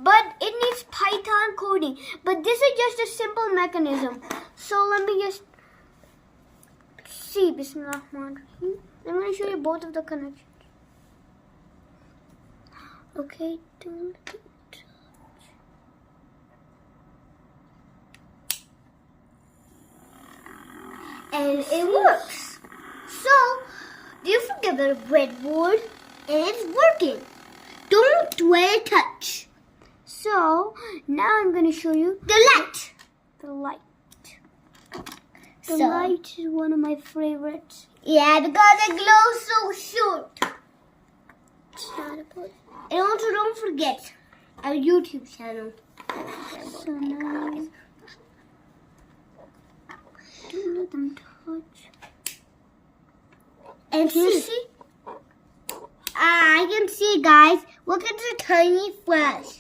but it needs Python coding. But this is just a simple mechanism. So let me just see. Bismillahirrahmanirrahim. I'm going to show you both of the connections. Okay, don't touch. And it works. So, do you forget the breadboard? It's working. Don't dare touch. So, now I'm going to show you the light. The light. The light is one of my favorites. Yeah, because it glows so short. And also don't forget our YouTube channel. So now, don't let them touch. And see? I can see, guys. Look at the tiny flash.